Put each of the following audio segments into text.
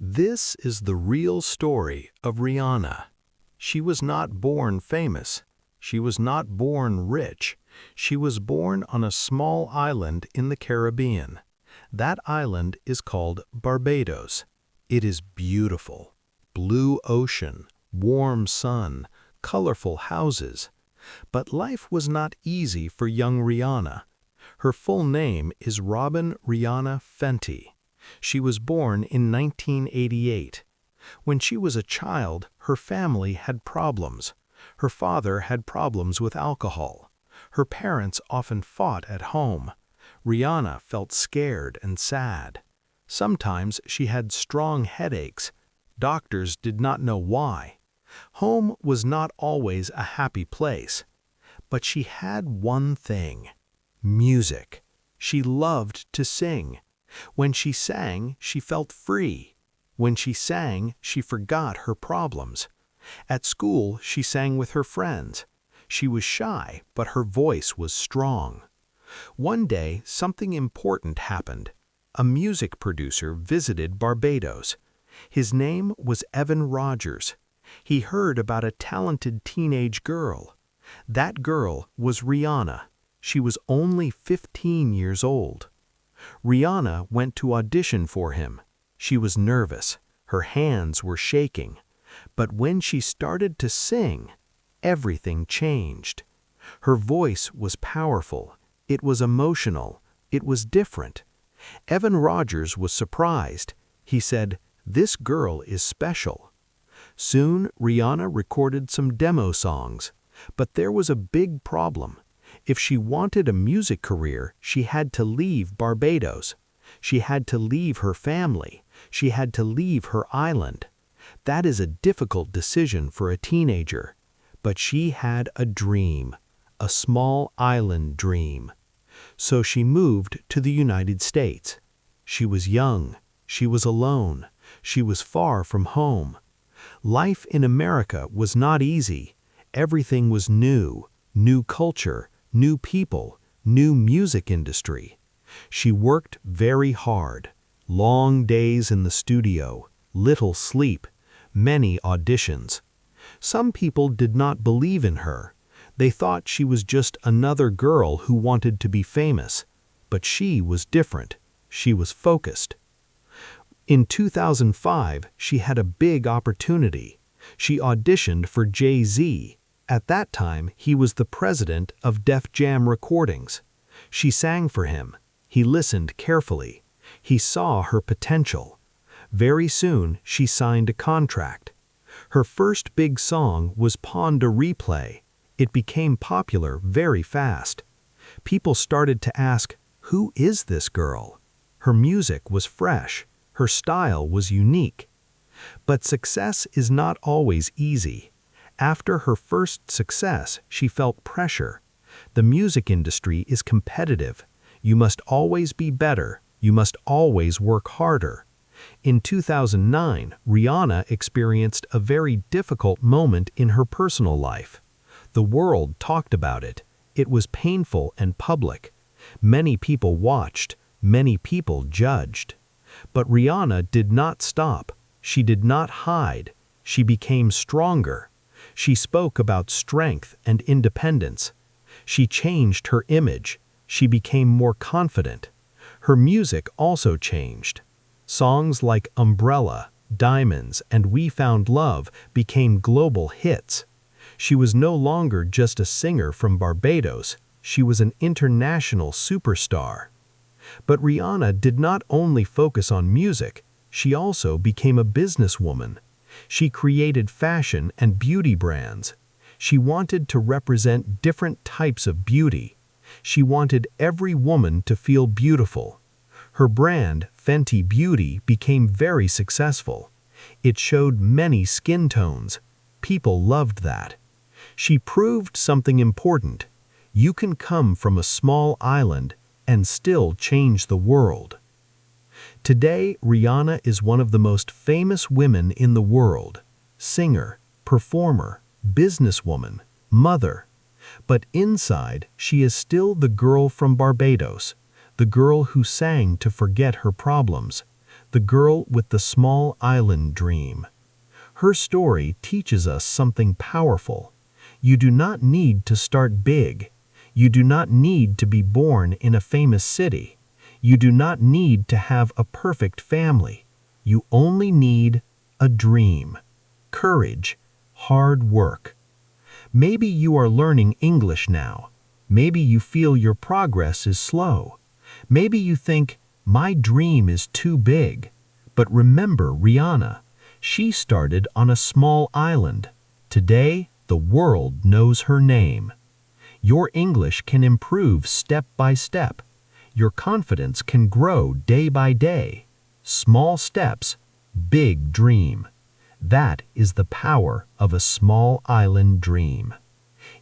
This is the real story of Rihanna. She was not born famous. She was not born rich. She was born on a small island in the Caribbean. That island is called Barbados. It is beautiful. Blue ocean, warm sun, colorful houses. But life was not easy for young Rihanna. Her full name is Robin Rihanna Fenty. She was born in 1988. When she was a child, her family had problems. Her father had problems with alcohol. Her parents often fought at home. Rihanna felt scared and sad. Sometimes she had strong headaches. Doctors did not know why. Home was not always a happy place. But she had one thing: music. She loved to sing. When she sang, she felt free. When she sang, she forgot her problems. At school, she sang with her friends. She was shy, but her voice was strong. One day, something important happened. A music producer visited Barbados. His name was Evan Rogers. He heard about a talented teenage girl. That girl was Rihanna. She was only 15 years old. Rihanna went to audition for him. She was nervous. Her hands were shaking. But when she started to sing, everything changed. Her voice was powerful. It was emotional. It was different. Evan Rogers was surprised. He said, "This girl is special." Soon, Rihanna recorded some demo songs. But there was a big problem. If she wanted a music career, she had to leave Barbados. She had to leave her family. She had to leave her island. That is a difficult decision for a teenager. But she had a dream, a small island dream. So she moved to the United States. She was young. She was alone. She was far from home. Life in America was not easy. Everything was new culture, new people, new music industry. She worked very hard. Long days in the studio, little sleep, many auditions. Some people did not believe in her. They thought she was just another girl who wanted to be famous. But she was different. She was focused. In 2005, she had a big opportunity. She auditioned for Jay-Z. At that time, he was the president of Def Jam Recordings. She sang for him. He listened carefully. He saw her potential. Very soon, she signed a contract. Her first big song was Pon de Replay. It became popular very fast. People started to ask, "Who is this girl?" Her music was fresh. Her style was unique. But success is not always easy. After her first success, she felt pressure. The music industry is competitive. You must always be better. You must always work harder. In 2009, Rihanna experienced a very difficult moment in her personal life. The world talked about it. It was painful and public. Many people watched. Many people judged. But Rihanna did not stop. She did not hide. She became stronger. She spoke about strength and independence. She changed her image. She became more confident. Her music also changed. Songs like Umbrella, Diamonds, and We Found Love became global hits. She was no longer just a singer from Barbados. She was an international superstar. But Rihanna did not only focus on music. She also became a businesswoman. She created fashion and beauty brands. She wanted to represent different types of beauty. She wanted every woman to feel beautiful. Her brand, Fenty Beauty, became very successful. It showed many skin tones. People loved that. She proved something important. You can come from a small island and still change the world. Today, Rihanna is one of the most famous women in the world. Singer, performer, businesswoman, mother. But inside, she is still the girl from Barbados, the girl who sang to forget her problems, the girl with the small island dream. Her story teaches us something powerful. You do not need to start big. You do not need to be born in a famous city. You do not need to have a perfect family. You only need a dream, courage, hard work. Maybe you are learning English now. Maybe you feel your progress is slow. Maybe you think, my dream is too big. But remember Rihanna. She started on a small island. Today, the world knows her name. Your English can improve step by step. Your confidence can grow day by day. Small steps, big dream. That is the power of a small island dream.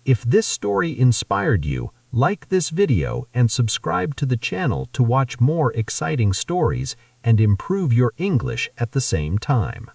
If this story inspired you, like this video and subscribe to the channel to watch more exciting stories and improve your English at the same time.